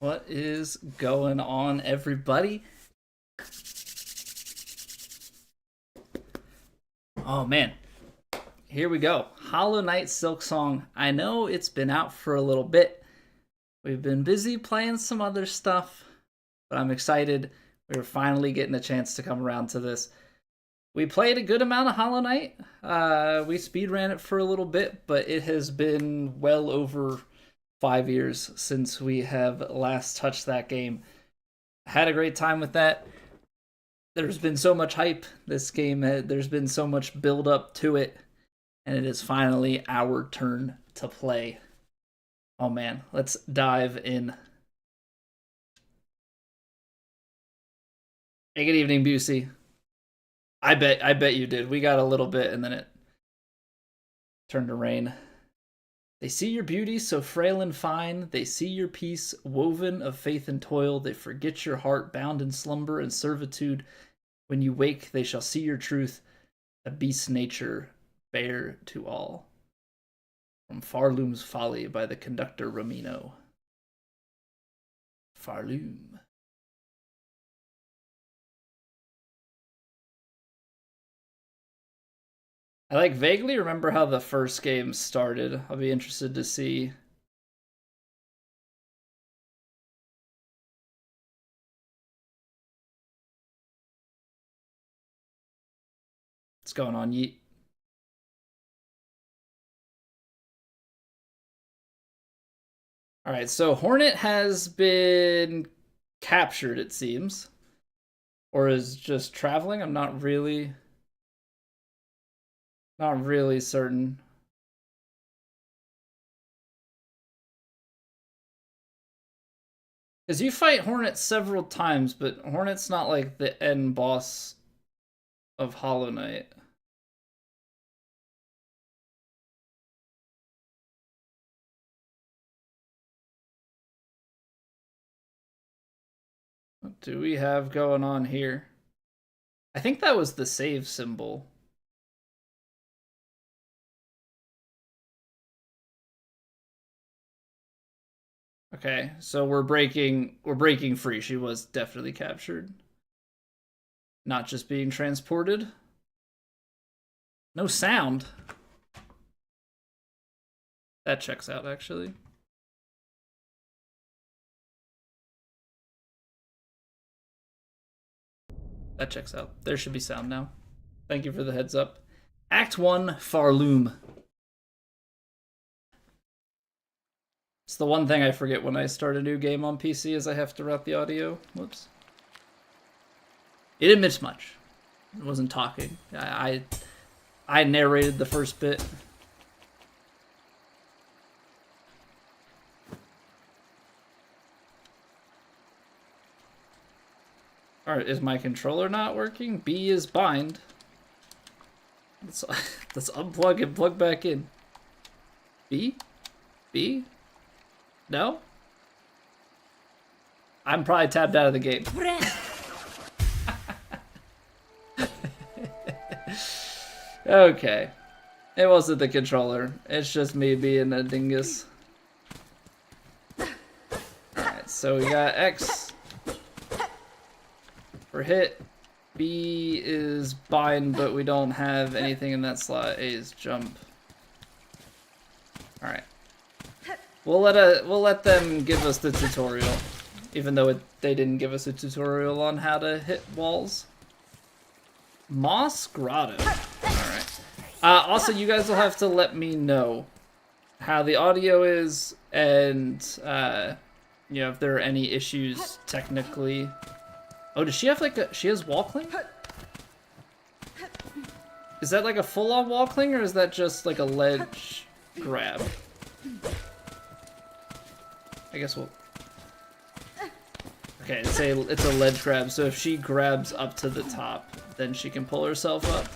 What is going on, everybody? Oh man, here we go. Hollow Knight Silksong. I know it's been out for a little bit. We've been busy playing some other stuff, but I'm excited. We're finally getting a chance to come around to this. We played a good amount of Hollow Knight. We speedran it for a little bit, but it has been well over 5 years since we have last touched that game. Had a great time with that. There's been so much hype. This game, there's been so much build up to it, and it is finally our turn to play. Oh man, let's dive in. Hey, good evening, Busey. I bet you did. We got a little bit, and then it turned to rain. They see your beauty so frail and fine. They see your peace woven of faith and toil. They forget your heart bound in slumber and servitude. When you wake, they shall see your truth, a beast's nature bare to all. From Farloom's Folly by the conductor Romino. Farloom. I like vaguely remember how the first game started. I'll be interested to see. What's going on, Yeet? Alright, so Hornet has been captured, it seems. Or is just traveling? I'm not really certain. Because you fight Hornet several times, but Hornet's not like the end boss of Hollow Knight. What do we have going on here? I think that was the save symbol. Okay, so we're breaking free. She was definitely captured. Not just being transported. No sound. That checks out, actually. That checks out. There should be sound now. Thank you for the heads up. Act 1, Farloom. It's the one thing I forget when I start a new game on PC is I have to route the audio. Whoops. It didn't miss much. It wasn't talking. I narrated the first bit. Alright, is my controller not working? B is bind. Let's unplug and plug back in. B? B? No? I'm probably tapped out of the game. Okay. It wasn't the controller. It's just me being a dingus. Alright, so we got X for hit. B is bind, but we don't have anything in that slot. A is jump. Alright. We'll let them give us the tutorial, even though they didn't give us a tutorial on how to hit walls. Moss Grotto. Alright. Also, you guys will have to let me know how the audio is and, you know, if there are any issues technically. Oh, does she have she has wall cling? Is that like a full-on wall cling, or is that just like a ledge grab? I guess we'll... Okay, it's a ledge grab, so if she grabs up to the top, then she can pull herself up.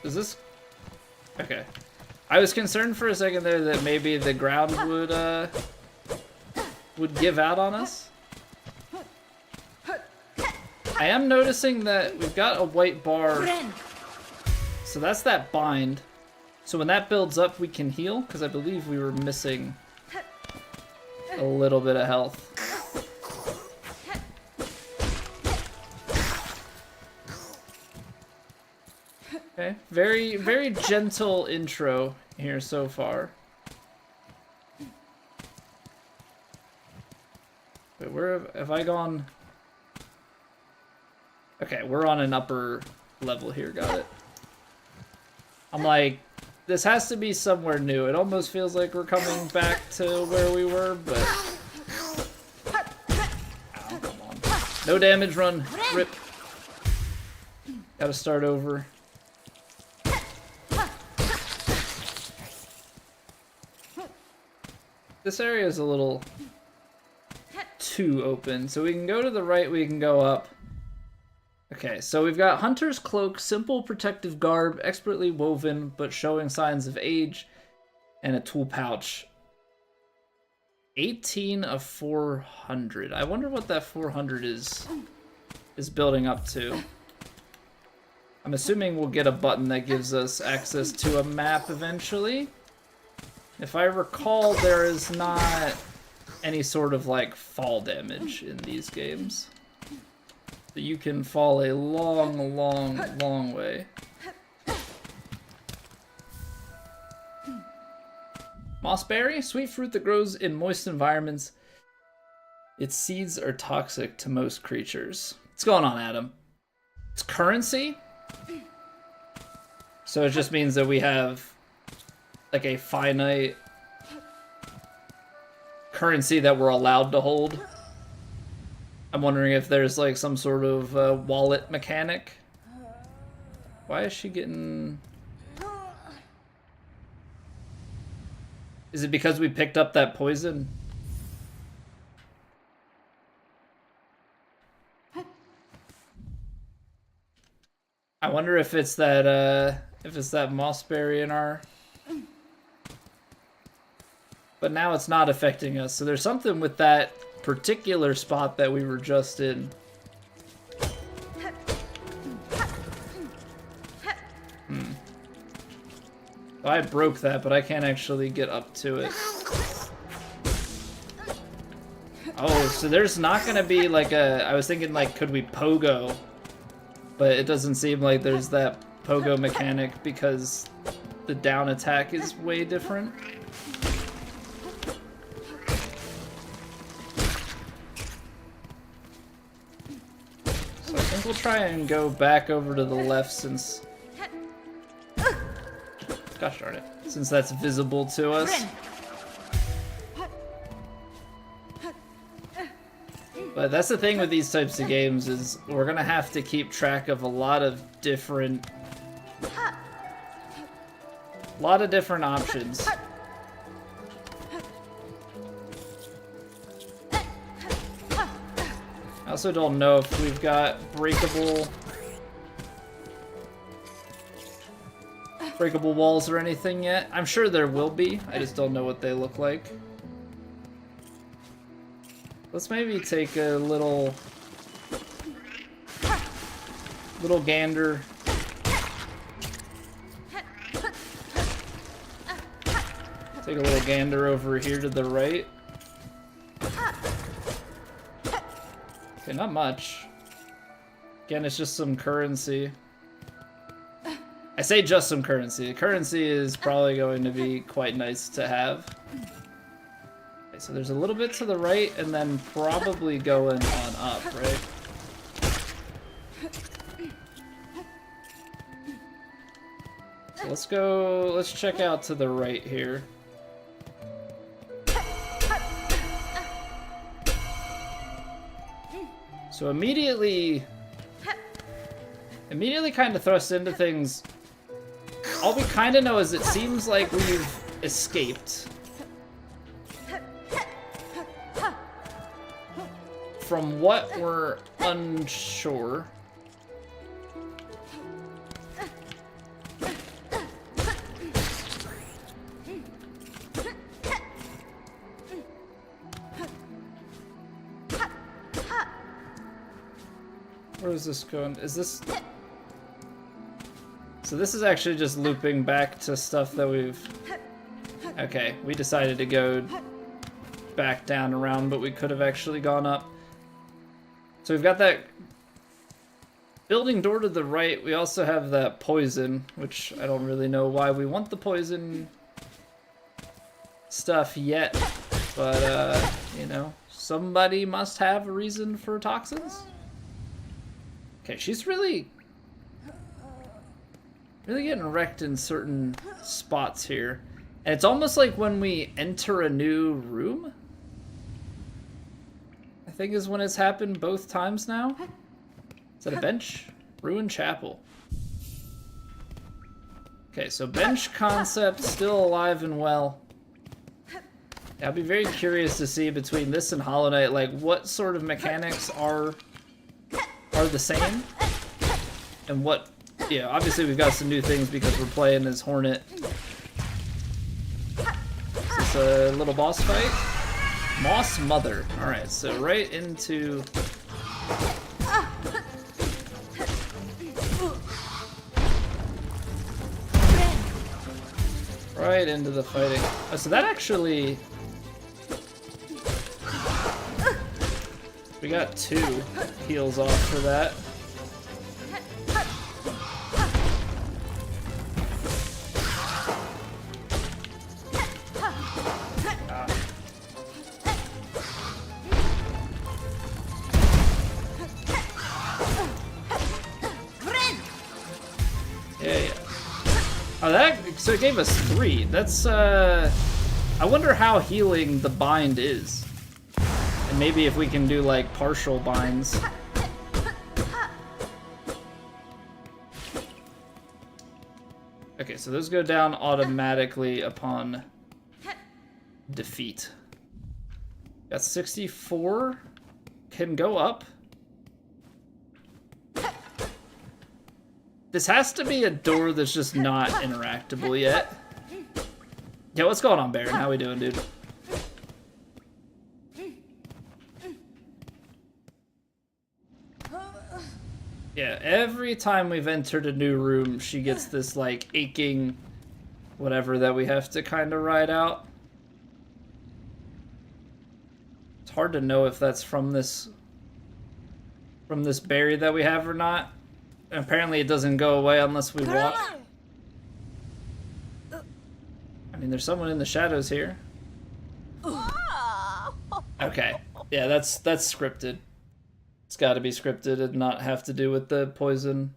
Is this... Okay. I was concerned for a second there that maybe the ground would give out on us. I am noticing that we've got a white bar So that's that bind. So when that builds up, we can heal, because I believe we were missing a little bit of health. Okay, very, very gentle intro here so far. Wait, where have I gone? Okay, we're on an upper level here, got it. I'm like, this has to be somewhere new. It almost feels like we're coming back to where we were, but... Oh, come on. No damage, run. Rip. Gotta start over. This area is a little too open, so we can go to the right, we can go up. Okay, so we've got Hunter's Cloak, simple protective garb, expertly woven, but showing signs of age, and a tool pouch. 18 of 400. I wonder what that 400 is building up to. I'm assuming we'll get a button that gives us access to a map eventually. If I recall, there is not any sort of, like, fall damage in these games. So you can fall a long, long, long way. Mossberry, sweet fruit that grows in moist environments. Its seeds are toxic to most creatures. What's going on, Adam? It's currency? So it just means that we have like a finite currency that we're allowed to hold. I'm wondering if there's like some sort of wallet mechanic. Why is she getting... Is it because we picked up that poison? I wonder if it's that mossberry in our... But now it's not affecting us, so there's something with that particular spot that we were just in. I broke that, but I can't actually get up to it. Oh, so there's not gonna be like a... I was thinking like, could we pogo? But it doesn't seem like there's that pogo mechanic because the down attack is way different. So I think we'll try and go back over to the left since... Gosh darn it. Since that's visible to us. But that's the thing with these types of games is we're gonna have to keep track of a lot of different options. I also don't know if we've got breakable walls or anything yet. I'm sure there will be. I just don't know what they look like. Let's maybe take a little gander. Take a little gander over here to the right. Okay, not much. Again, it's just some currency. I say just some currency. Currency is probably going to be quite nice to have. Okay, so there's a little bit to the right, and then probably going on up, right? So let's check out to the right here. So immediately kind of thrust into things. All we kind of know is it seems like we've escaped from what we're unsure. Where is this going? Is this... So this is actually just looping back to stuff that we've... Okay, we decided to go back down around, but we could have actually gone up. So we've got that building door to the right. We also have that poison, which I don't really know why we want the poison stuff yet. But, you know, somebody must have a reason for toxins. Okay, she's really getting wrecked in certain spots here. And it's almost like when we enter a new room, I think is when it's happened both times now. Is that a bench? Ruined chapel. Okay, so bench concept still alive and well. Yeah, I'll be very curious to see between this and Hollow Knight, like what sort of mechanics are the same, and what. Yeah, obviously we've got some new things because we're playing as Hornet. Is this a little boss fight? Moss Mother. Alright, so right into... Right into the fighting. Oh, so that actually... We got 2 heals off for that. So it gave us 3. That's, I wonder how healing the bind is. And maybe if we can do, like, partial binds. Okay, so those go down automatically upon defeat. Got 64. Can go up. This has to be a door that's just not interactable yet. Yeah, what's going on, Baron? How we doing, dude? Yeah, every time we've entered a new room, she gets this, like, aching whatever that we have to kind of ride out. It's hard to know if that's from this berry that we have or not. Apparently it doesn't go away unless we walk. I mean, there's someone in the shadows here. Okay. Yeah, that's scripted. It's got to be scripted and not have to do with the poison.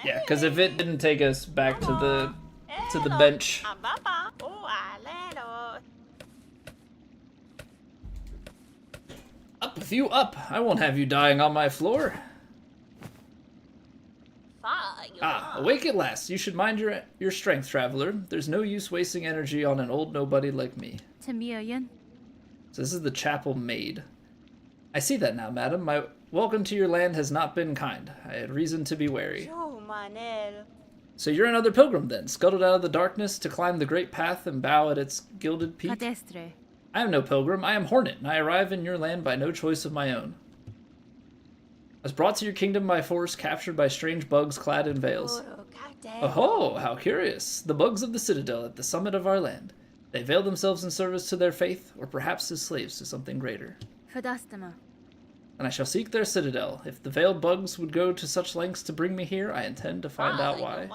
Yeah, because if it didn't take us back to the bench. Up with you, up! I won't have you dying on my floor. Ah, awake at last. You should mind your strength, traveler. There's no use wasting energy on an old nobody like me. So this is the chapel maid. I see that now, madam. My welcome to your land has not been kind. I had reason to be wary. So you're another pilgrim then, scuttled out of the darkness to climb the great path and bow at its gilded peak? I am no pilgrim, I am Hornet, and I arrive in your land by no choice of my own. I was brought to your kingdom by force, captured by strange bugs clad in veils. Oh, how curious! The bugs of the citadel at the summit of our land. They veil themselves in service to their faith, or perhaps as slaves to something greater. And I shall seek their citadel. If the veiled bugs would go to such lengths to bring me here, I intend to find out why.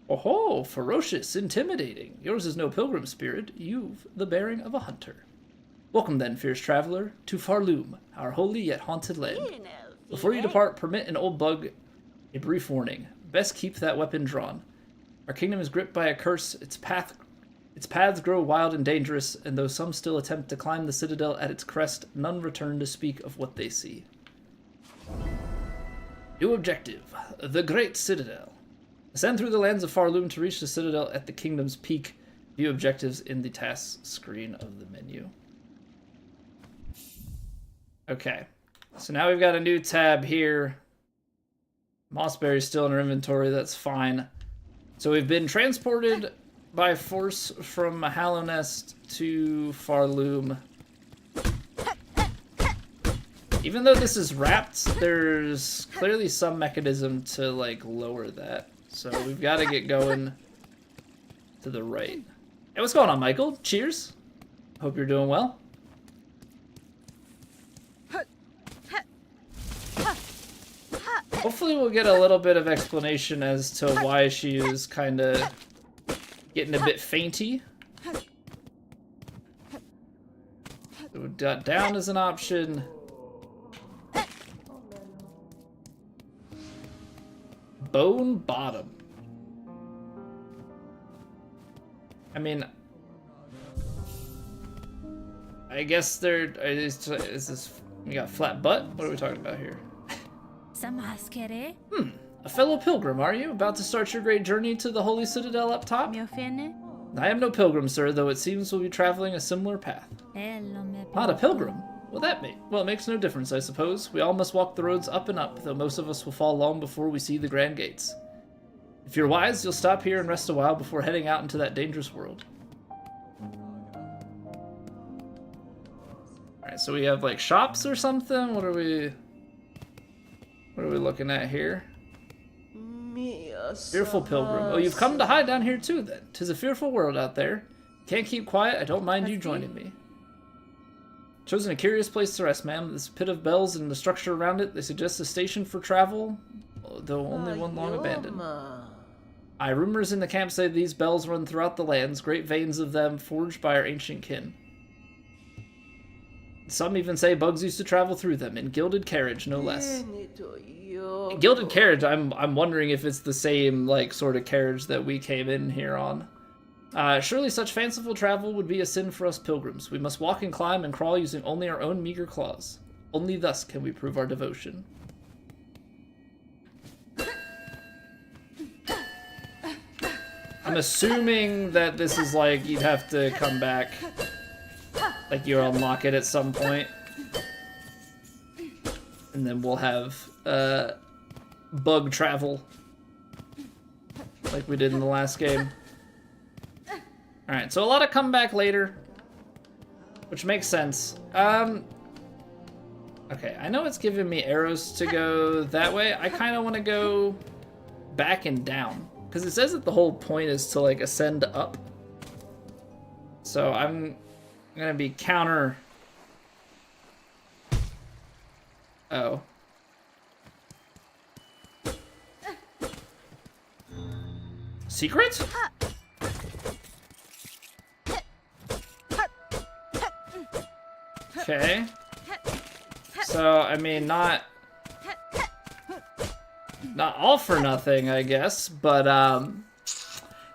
Oh, ferocious, intimidating. Yours is no pilgrim spirit. You've the bearing of a hunter. Welcome then, fierce traveler, to Farloom, our holy yet haunted land. Before you depart, permit an old bug a brief warning. Best keep that weapon drawn. Our kingdom is gripped by a curse. Its paths grow wild and dangerous, and though some still attempt to climb the citadel at its crest, none return to speak of what they see. New objective, the Great Citadel. Ascend through the lands of Farloom to reach the citadel at the kingdom's peak. View objectives in the tasks screen of the menu. Okay, so now we've got a new tab here. Mossberry's still in our inventory, that's fine. So we've been transported by force from Hallownest to Farloom. Even though this is wrapped, there's clearly some mechanism to, like, lower that. So we've got to get going to the right. Hey, what's going on, Michael? Cheers. Hope you're doing well. Hopefully we'll get a little bit of explanation as to why she is kind of getting a bit fainty. So down is an option. Bone bottom. I mean, I guess there is this. We got flat butt. What are we talking about here? A fellow pilgrim, are you? About to start your great journey to the Holy Citadel up top? I am no pilgrim, sir, though it seems we'll be traveling a similar path. Not a pilgrim? Well, it makes no difference, I suppose. We all must walk the roads up and up, though most of us will fall long before we see the grand gates. If you're wise, you'll stop here and rest a while before heading out into that dangerous world. Alright, so we have, like, shops or something? What are we looking at here? Fearful pilgrim. Oh, you've come to hide down here too, then. 'Tis a fearful world out there. Can't keep quiet. I don't mind you joining me. Chosen a curious place to rest, ma'am. This pit of bells and the structure around it, they suggest a station for travel, though only one long abandoned. Rumors in the camp say these bells run throughout the lands, great veins of them forged by our ancient kin. Some even say bugs used to travel through them, in gilded carriage, no less. Gilded carriage, I'm wondering if it's the same, like, sort of carriage that we came in here on. Surely such fanciful travel would be a sin for us pilgrims. We must walk and climb and crawl using only our own meager claws. Only thus can we prove our devotion. I'm assuming that this is like, you'd have to come back, like you unlock it at some point. And then we'll have bug travel like we did in the last game. Alright, so a lot of come back later, which makes sense. Okay, I know it's giving me arrows to go that way. I kind of want to go back and down, because it says that the whole point is to, like, ascend up. So I'm going to be counter... Oh. Secret? Okay. So, I mean, not all for nothing, I guess, but,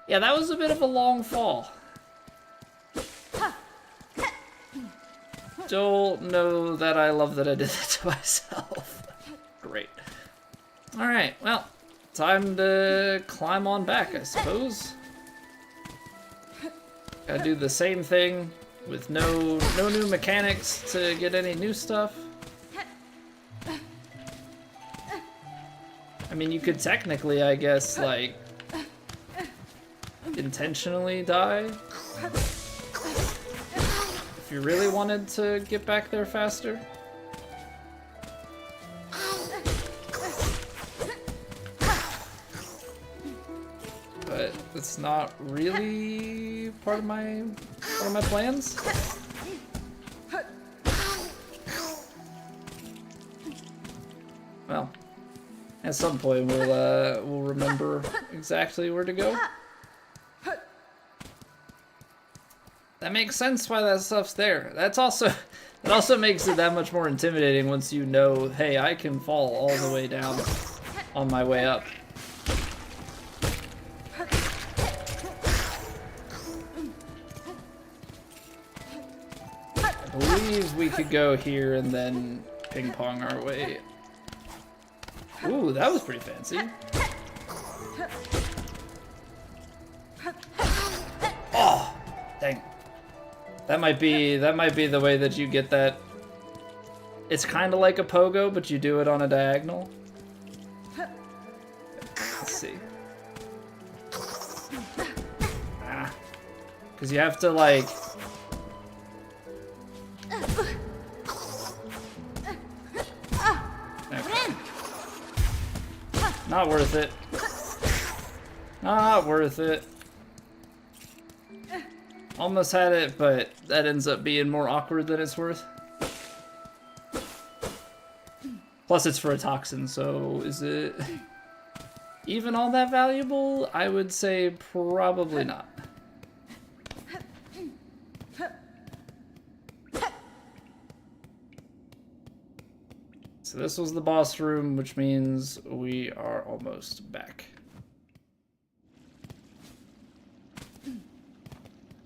yeah, that was a bit of a long fall. Don't know that I love that I did that to myself. Great. Alright, well, time to climb on back, I suppose. Gotta do the same thing with no new mechanics to get any new stuff. I mean, you could technically, I guess, like, intentionally die. If you really wanted to get back there faster. But it's not really part of my plans. Well, at some point we'll remember exactly where to go. That makes sense why that stuff's there. That also makes it that much more intimidating once you know, hey, I can fall all the way down on my way up. I believe we could go here and then ping pong our way. Ooh, that was pretty fancy. Oh, dang. That might be the way that you get that. It's kind of like a pogo, but you do it on a diagonal. Let's see. Because you have to, like... Not worth it. Not worth it. Almost had it, but that ends up being more awkward than it's worth. Plus it's for a toxin, so is it even all that valuable? I would say probably not. So this was the boss room, which means we are almost back.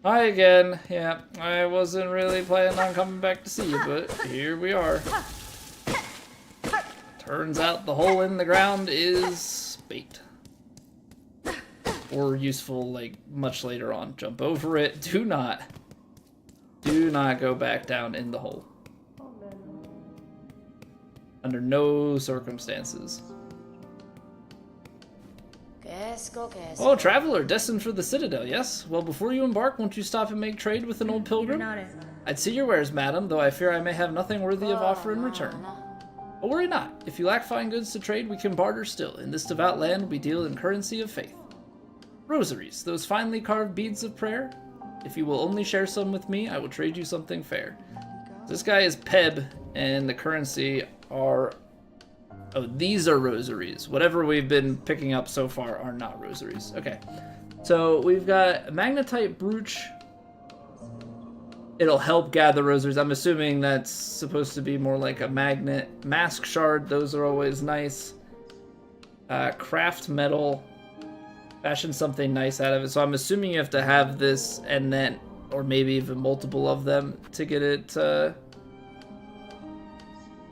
Hi again. Yeah, I wasn't really planning on coming back to see you, but here we are. Turns out the hole in the ground is bait. Or useful, like, much later on. Jump over it. Do not go back down in the hole. Under no circumstances. Oh, traveler, destined for the Citadel, yes? Well, before you embark, won't you stop and make trade with an old pilgrim? I'd see your wares, madam, though I fear I may have nothing worthy of offer in return. But worry not. If you lack fine goods to trade, we can barter still. In this devout land, we deal in currency of faith. Rosaries, those finely carved beads of prayer. If you will only share some with me, I will trade you something fair. This guy is Peb, and the currency are... Oh, these are rosaries. Whatever we've been picking up so far are not rosaries. Okay. So we've got magnetite brooch. It'll help gather rosaries. I'm assuming that's supposed to be more like a magnet. Mask shard, those are always nice. Craft metal. Fashion something nice out of it. So I'm assuming you have to have this and then, or maybe even multiple of them to get it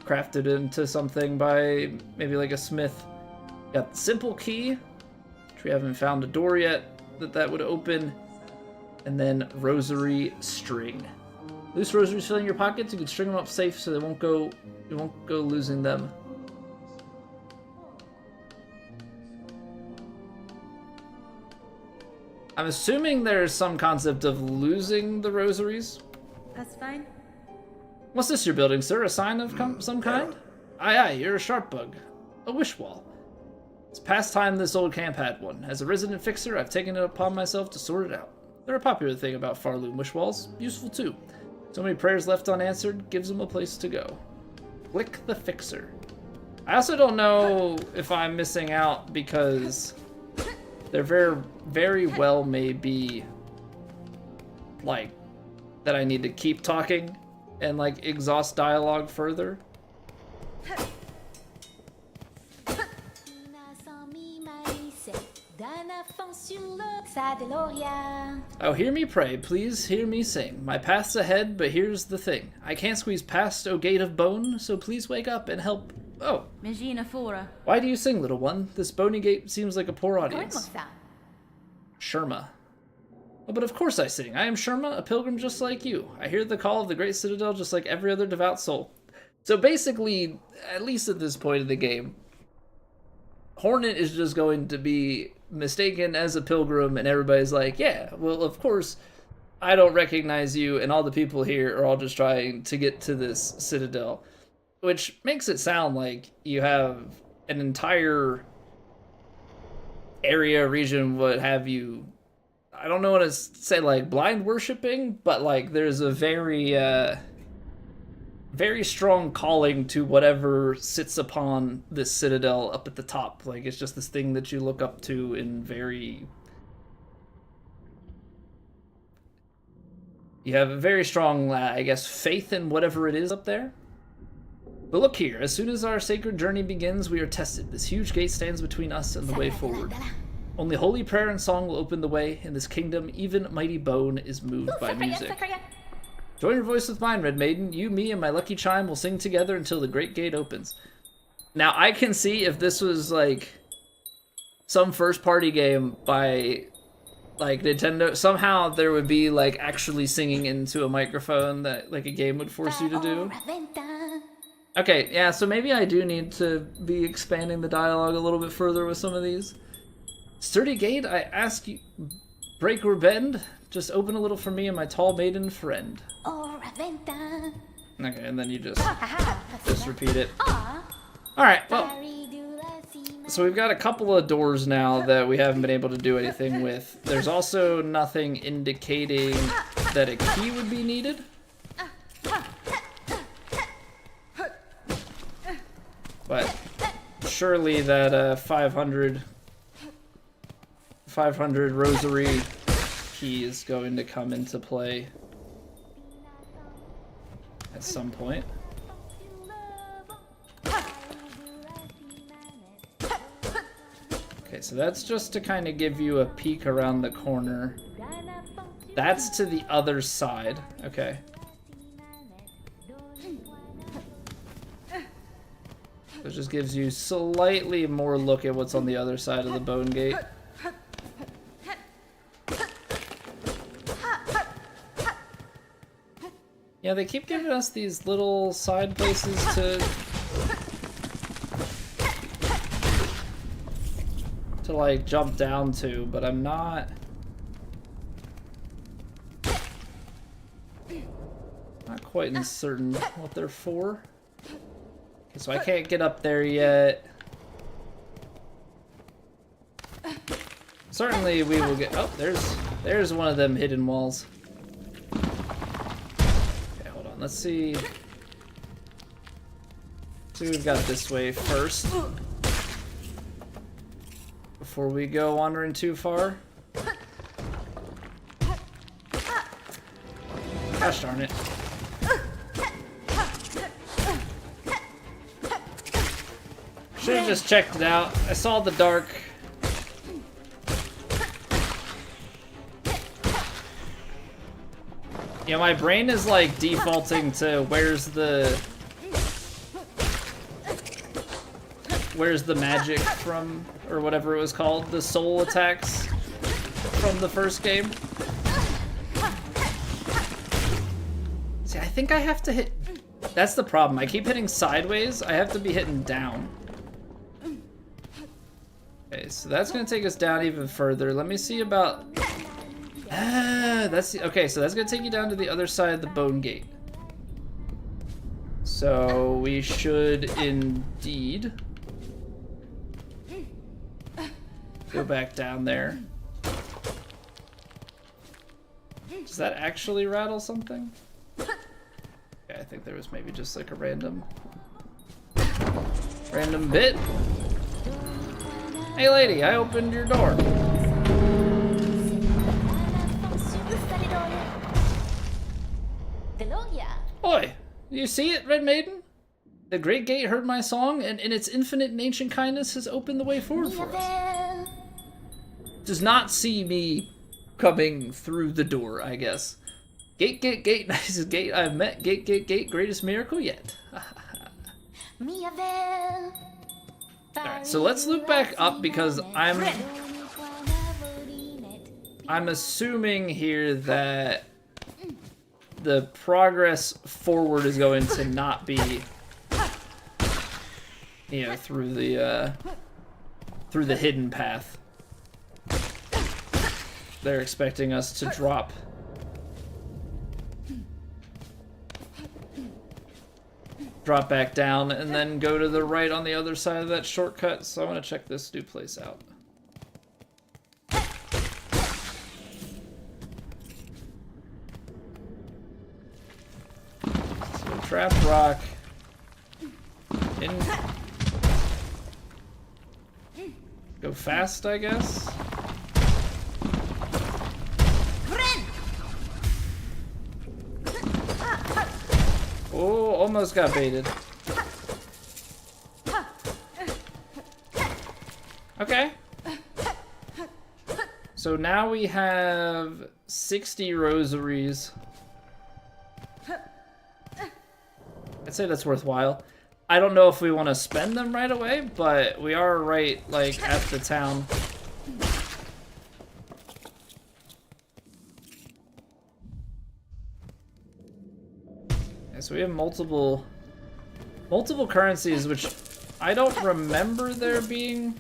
crafted into something by maybe like a smith. Got the simple key, which we haven't found a door yet that would open. And then rosary string. Loose rosaries fill in your pockets. You can string them up safe so you won't go losing them. I'm assuming there's some concept of losing the rosaries. That's fine. What's this you're building, sir? A sign of some kind? Aye, aye, you're a sharp bug. A wish wall. It's past time this old camp had one. As a resident fixer, I've taken it upon myself to sort it out. They're a popular thing about Farloom wish walls. Useful too. So many prayers left unanswered, gives them a place to go. Click the fixer. I also don't know if I'm missing out because there very well may be like that I need to keep talking and like exhaust dialogue further. Oh, hear me pray, please hear me sing. My path's ahead, but here's the thing. I can't squeeze past, O gate of bone, so please wake up and help. Oh. Why do you sing, little one? This bony gate seems like a poor audience. Sherma. Oh, but of course I sing. I am Sherma, a pilgrim just like you. I hear the call of the great citadel just like every other devout soul. So basically, at least at this point in the game, Hornet is just going to be mistaken as a pilgrim, and everybody's like, yeah, well, of course, I don't recognize you, and all the people here are all just trying to get to this citadel. Which makes it sound like you have an entire area, region, what have you. I don't know what to say, like, blind worshipping, but, like, there's a very strong calling to whatever sits upon this citadel up at the top. Like, it's just this thing that you look up to in very... You have a very strong, I guess, faith in whatever it is up there. But look here, as soon as our sacred journey begins, we are tested. This huge gate stands between us and the way forward. Only holy prayer and song will open the way. In this kingdom, even mighty bone is moved by music. Join your voice with mine, Red Maiden. You, me, and my lucky chime will sing together until the great gate opens. Now, I can see if this was, like, some first-party game by, like, Nintendo, somehow there would be, like, actually singing into a microphone that, like, a game would force you to do. Okay, yeah, so maybe I do need to be expanding the dialogue a little bit further with some of these. Sturdy gate, I ask you, break or bend? Just open a little for me and my tall maiden friend. Okay, and then you just repeat it. Alright, well. So we've got a couple of doors now that we haven't been able to do anything with. There's also nothing indicating that a key would be needed. But surely that 500 rosary key is going to come into play at some point. Okay, so that's just to kind of give you a peek around the corner. That's to the other side. Okay. So it just gives you slightly more look at what's on the other side of the bone gate. Yeah, they keep giving us these little side places to like jump down to, but I'm not quite certain what they're for. Okay, so I can't get up there yet. Certainly we will get, oh, there's one of them hidden walls. Okay, hold on, let's see what we've got this way first before we go wandering too far. Gosh darn it. Should have just checked it out. I saw the dark. Yeah, my brain is like defaulting to where's the magic from, or whatever it was called, the soul attacks from the first game. See, I think I have to hit, that's the problem. I keep hitting sideways. I have to be hitting down. Okay, so that's gonna take us down even further. Let me see about, okay, so that's gonna take you down to the other side of the bone gate. So we should indeed go back down there. Does that actually rattle something? Okay, I think there was maybe just like a random bit. Hey lady, I opened your door. Oi, you see it, Red Maiden? The Great Gate heard my song, and in its infinite and ancient kindness has opened the way forward for us. Does not see me coming through the door, I guess. Gate, gate, gate, nicest gate I've met. Gate, gate, gate, greatest miracle yet. Alright, so let's loop back up because I'm assuming here that the progress forward is going to not be, you know, through the hidden path. They're expecting us to drop back down and then go to the right on the other side of that shortcut. So I want to check this new place out. So trap rock in. Go fast, I guess. Oh, almost got baited. Okay. So now we have 60 rosaries. I'd say that's worthwhile. I don't know if we want to spend them right away, but we are right, like, at the town. So we have multiple currencies, which I don't remember there being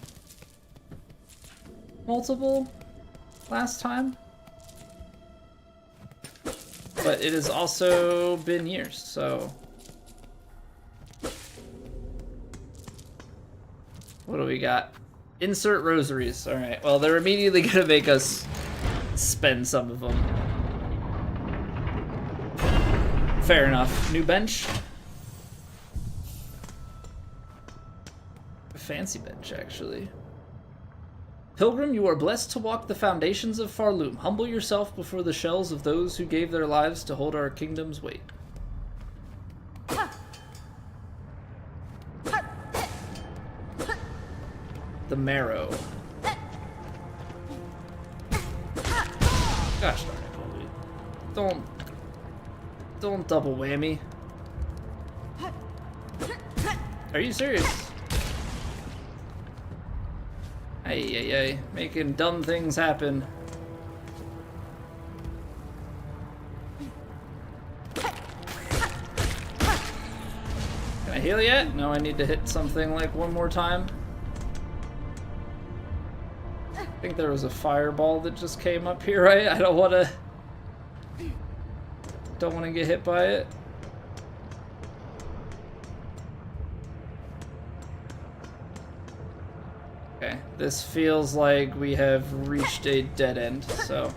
multiple last time. But it has also been years, so What do we got? Insert rosaries. Alright, well, they're immediately gonna make us spend some of them. Fair enough. New bench. A fancy bench, actually. Pilgrim, you are blessed to walk the foundations of Farloom. Humble yourself before the shells of those who gave their lives to hold our kingdom's weight. The marrow. Gosh darn it, Colby. Don't double whammy. Are you serious? Ay, making dumb things happen. Can I heal yet? No, I need to hit something like one more time. I think there was a fireball that just came up here, right? I don't want to get hit by it. Okay, this feels like we have reached a dead end, so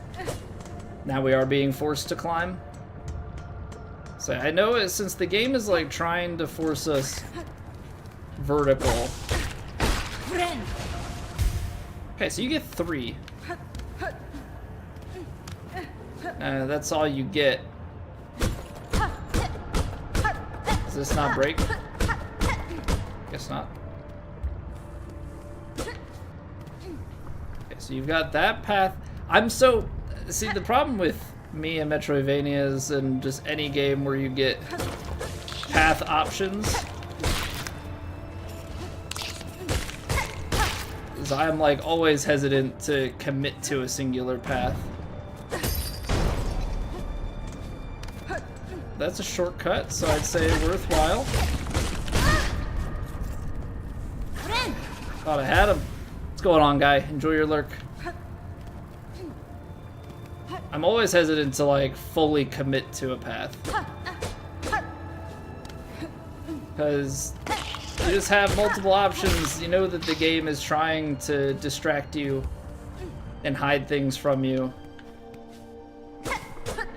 now we are being forced to climb. So I know it, since the game is like trying to force us vertical. Okay, so you get 3. That's all you get. Does this not break? Guess not. Okay, so you've got that path. See, the problem with me and Metroidvanias and just any game where you get path options is I'm like always hesitant to commit to a singular path. That's a shortcut, so I'd say worthwhile. Thought I had him. What's going on, guy? Enjoy your lurk. I'm always hesitant to like fully commit to a path. Because you just have multiple options. You know that the game is trying to distract you and hide things from you.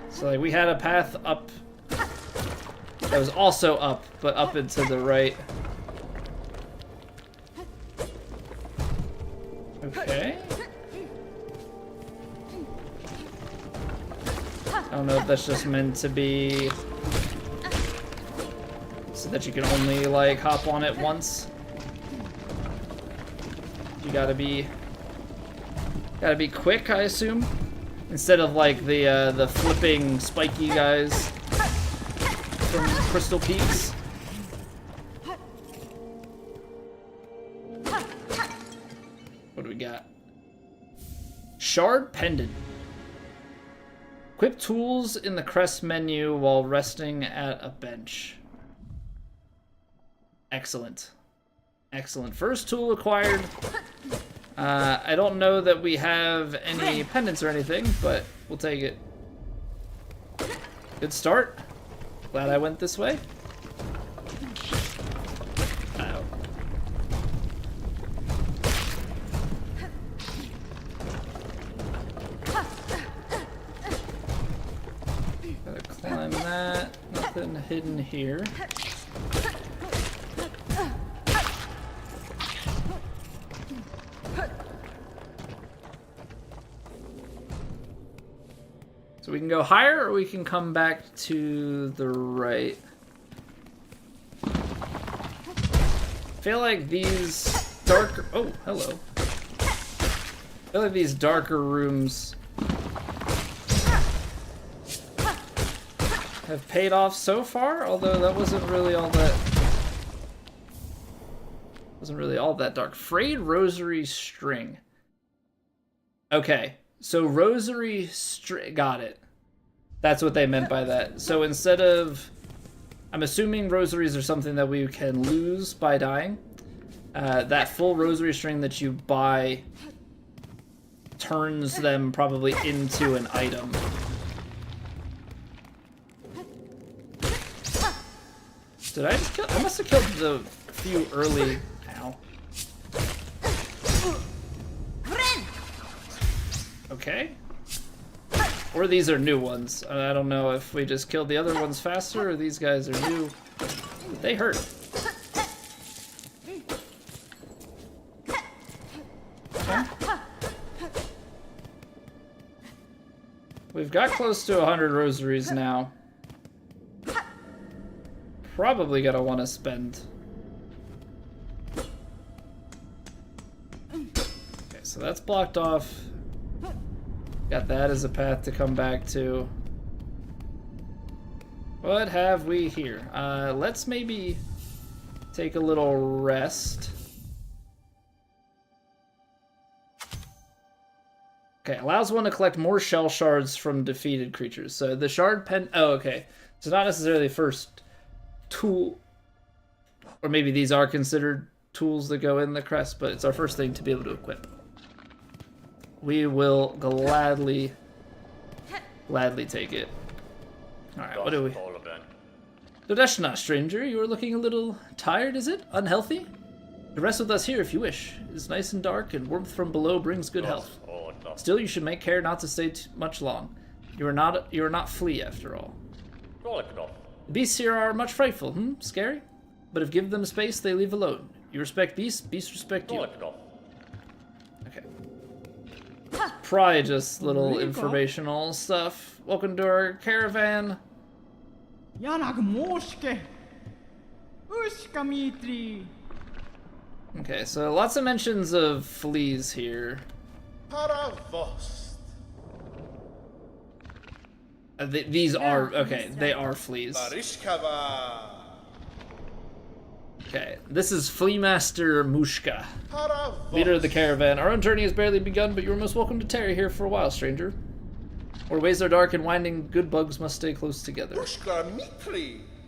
So like we had a path up that was also up, but up and to the right. Okay. I don't know if that's just meant to be so that you can only like hop on it once. You gotta be quick, I assume, instead of like the flipping spiky guys from Crystal Peaks. What do we got? Shard Pendant. Equip tools in the crest menu while resting at a bench. Excellent. Excellent. First tool acquired. I don't know that we have any pendants or anything, but we'll take it. Good start. Glad I went this way. Uh-oh. Gotta climb that. Nothing hidden here. So we can go higher, or we can come back to the right. I feel like these darker... Oh, hello. I feel like these darker rooms have paid off so far, although that wasn't really all that... wasn't really all that dark. Frayed rosary string. Okay. So rosary string, got it. That's what they meant by that. So instead of, I'm assuming rosaries are something that we can lose by dying. That full rosary string that you buy turns them probably into an item. Did I just kill? I must have killed the few early. Ow. Okay. Or these are new ones. I don't know if we just killed the other ones faster or these guys are new. But they hurt. Okay. We've got close to 100 rosaries now. Probably gonna want to spend. Okay, so that's blocked off. Got that as a path to come back to. What have we here? Let's maybe take a little rest. Okay, allows one to collect more shell shards from defeated creatures. So the shard pen. Oh, okay. So not necessarily first tool, or maybe these are considered tools that go in the crest, but it's our first thing to be able to equip. We will gladly take it. Alright, what do we... Dodeshna, stranger, you are looking a little tired, is it? Unhealthy? Rest with us here if you wish. It's nice and dark, and warmth from below brings good health. Still, you should make care not to stay too much long. You are not flea, after all. The beasts here are much frightful, Scary? But if give them space, they leave alone. You respect beasts, beasts respect you. Okay. Probably just little informational stuff. Welcome to our caravan. Okay, so lots of mentions of fleas here. These are, okay, they are fleas. Okay, this is Flea Master Mushka, leader of the caravan. Our own journey has barely begun, but you are most welcome to tarry here for a while, stranger. Where ways are dark and winding, good bugs must stay close together. Time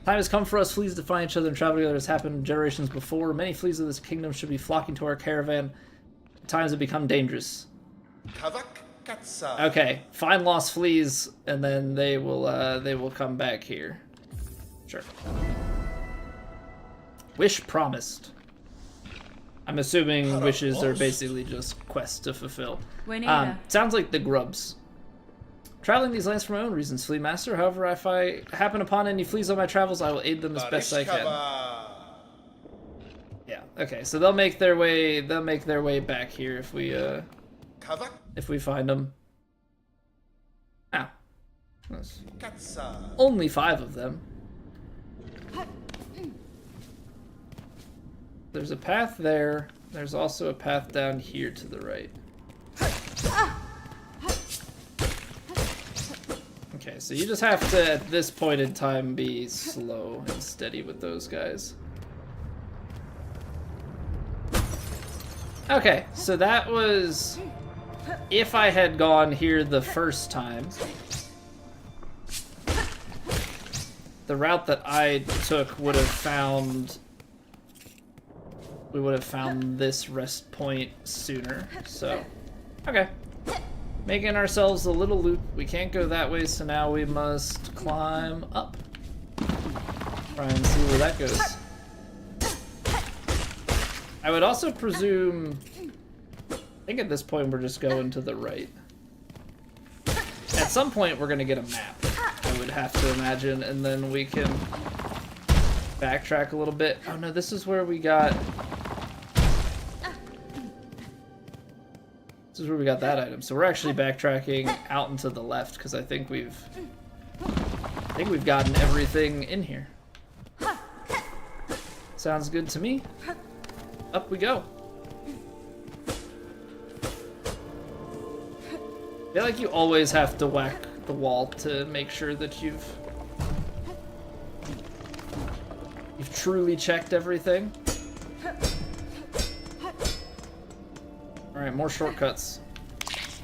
has come for us fleas to find each other and travel together as happened generations before. Many fleas of this kingdom should be flocking to our caravan. Times have become dangerous. Okay, find lost fleas, and then they will come back here. Sure. Wish promised. I'm assuming wishes are basically just quests to fulfill. Sounds like the grubs. Traveling these lands for my own reasons, Flea Master. However, if I happen upon any fleas on my travels, I will aid them as best I can. Yeah. Okay. So they'll make their way. They'll make their way back here if we find them. Ow. That's only 5 of them. There's a path there. There's also a path down here to the right. Okay, so you just have to, at this point in time, be slow and steady with those guys. Okay, so that was... If I had gone here the first time, the route that I took would have found... We would have found this rest point sooner, so... Okay. Making ourselves a little loop. We can't go that way, so now we must climb up. Try and see where that goes. I would also presume... I think at this point we're just going to the right. At some point we're going to get a map, I would have to imagine, and then we can backtrack a little bit. Oh no, this is where we got... This is where we got that item. So we're actually backtracking out and to the left because I think we've gotten everything in here. Sounds good to me. Up we go. I feel like you always have to whack the wall to make sure that you've truly checked everything. Alright, more shortcuts.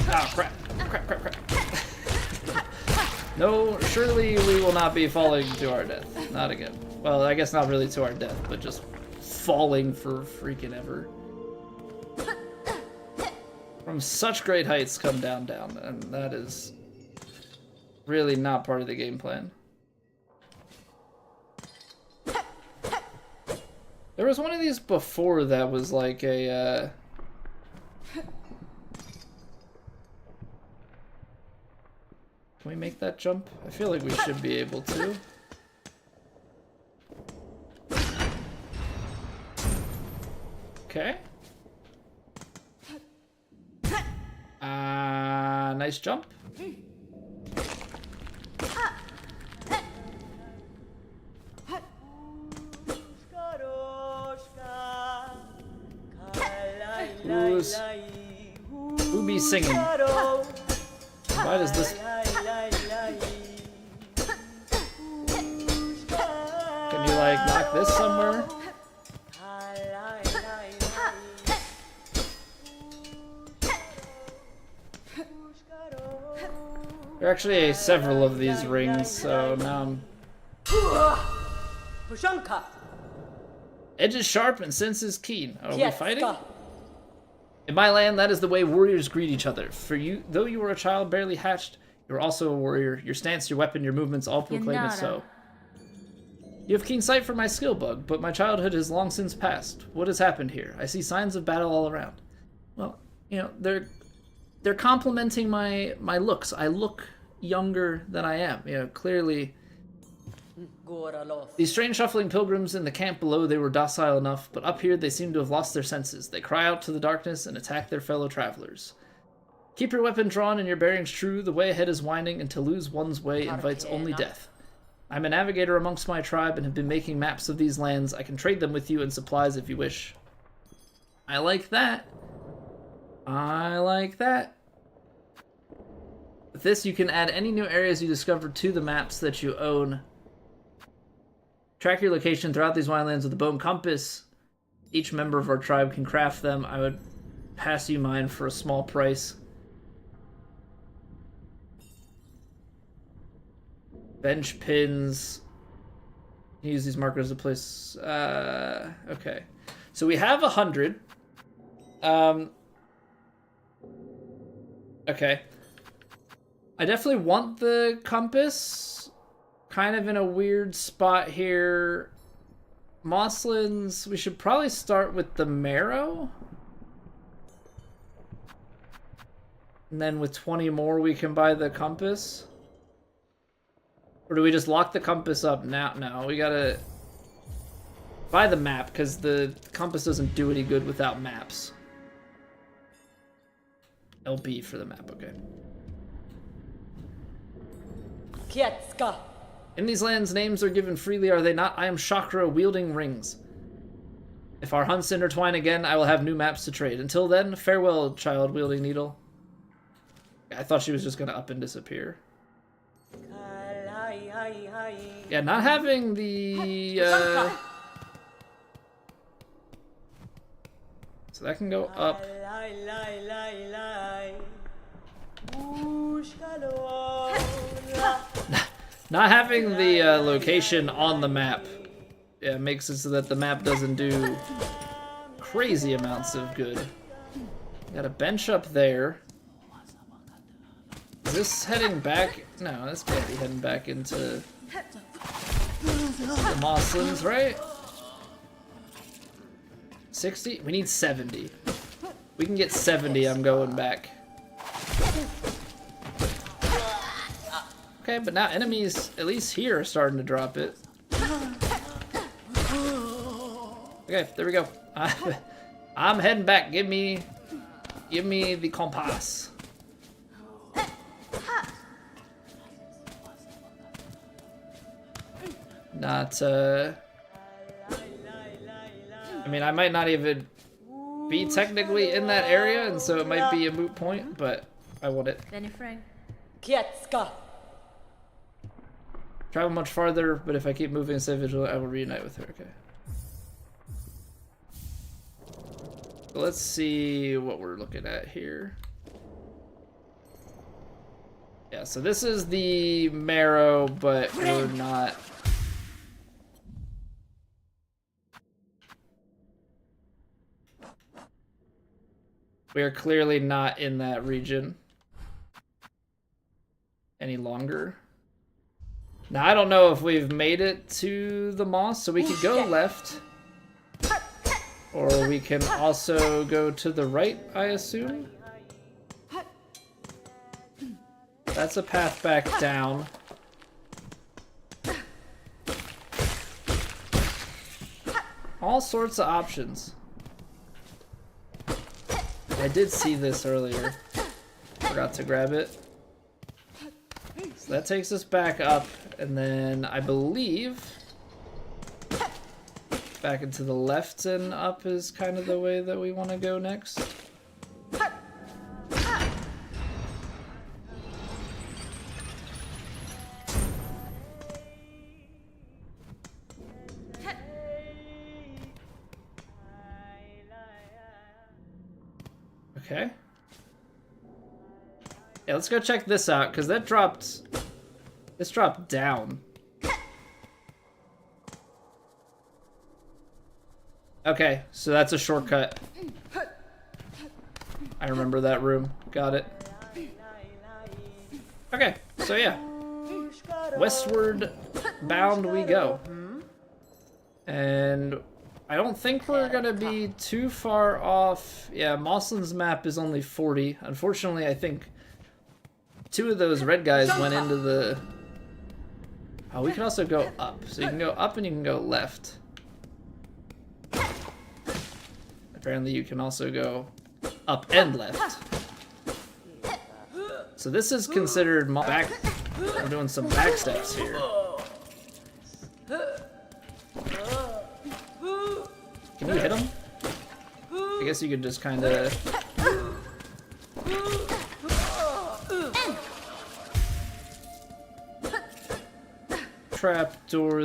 Ah, crap. Crap. No, surely we will not be falling to our death. Not again. Well, I guess not really to our death, but just falling for freaking ever. From such great heights come down, and that is really not part of the game plan. There was one of these before that was like a, Can we make that jump? I feel like we should be able to. Okay. Nice jump. Who be singing? Why does this... Can you, like, knock this somewhere? There are actually several of these rings, so now I'm... Edges sharp and senses keen. Are we fighting? In my land, that is the way warriors greet each other. For you, though you were a child barely hatched, you are also a warrior. Your stance, your weapon, your movements all proclaim it so. You have keen sight for my skill bug, but my childhood has long since passed. What has happened here? I see signs of battle all around. Well, you know, they're complimenting my looks. I look younger than I am. You know, clearly. These strange shuffling pilgrims in the camp below, they were docile enough, but up here they seem to have lost their senses. They cry out to the darkness and attack their fellow travelers. Keep your weapon drawn and your bearings true. The way ahead is winding, and to lose one's way invites only death. I'm a navigator amongst my tribe and have been making maps of these lands. I can trade them with you and supplies if you wish. I like that. I like that. With this, you can add any new areas you discover to the maps that you own. Track your location throughout these winelands with a bone compass. Each member of our tribe can craft them. I would pass you mine for a small price. Bench pins. Use these markers to place... okay. So we have 100. Okay. I definitely want the compass. Kind of in a weird spot here. Mosslands, we should probably start with the marrow. And then with 20 more, we can buy the compass. Or do we just lock the compass up now? No, we gotta buy the map, because the compass doesn't do any good without maps. LB for the map, okay. Kietska. In these lands, names are given freely, are they not? I am Chakra, wielding rings. If our hunts intertwine again, I will have new maps to trade. Until then, farewell, child wielding needle. I thought she was just going to up and disappear. Yeah, not having the... So that can go up. Not having the location on the map, yeah, makes it so that the map doesn't do crazy amounts of good. Got a bench up there. Is this heading back? No, this can't be heading back into the Mosslands, right? 60? We need 70. We can get 70, I'm going back. Okay, but now enemies, at least here, are starting to drop it. Okay, there we go. I'm heading back. Give me the compass. Not, I mean, I might not even be technically in that area, and so it might be a moot point, but I want it. Kietska. Travel much farther, but if I keep moving and stay vigilant, I will reunite with her. Okay. So let's see what we're looking at here. Yeah, so this is the marrow, but we're not... We are clearly not in that region any longer. Now, I don't know if we've made it to the moss, so we could go left. Or we can also go to the right, I assume. That's a path back down. All sorts of options. I did see this earlier. Forgot to grab it. So that takes us back up, and then I believe back into the left and up is kind of the way that we want to go next. Okay. Yeah, let's go check this out, because that dropped... This dropped down. Okay, so that's a shortcut. I remember that room. Got it. Okay, so yeah. Westward bound we go. And I don't think we're gonna be too far off. Yeah, Moslin's map is only 40. Unfortunately, I think 2 of those red guys went into the... Oh, we can also go up. So you can go up and you can go left. Apparently you can also go up and left. So this is considered back... I'm doing some back steps here. Can you hit him? I guess you could just kind of... Trap doors.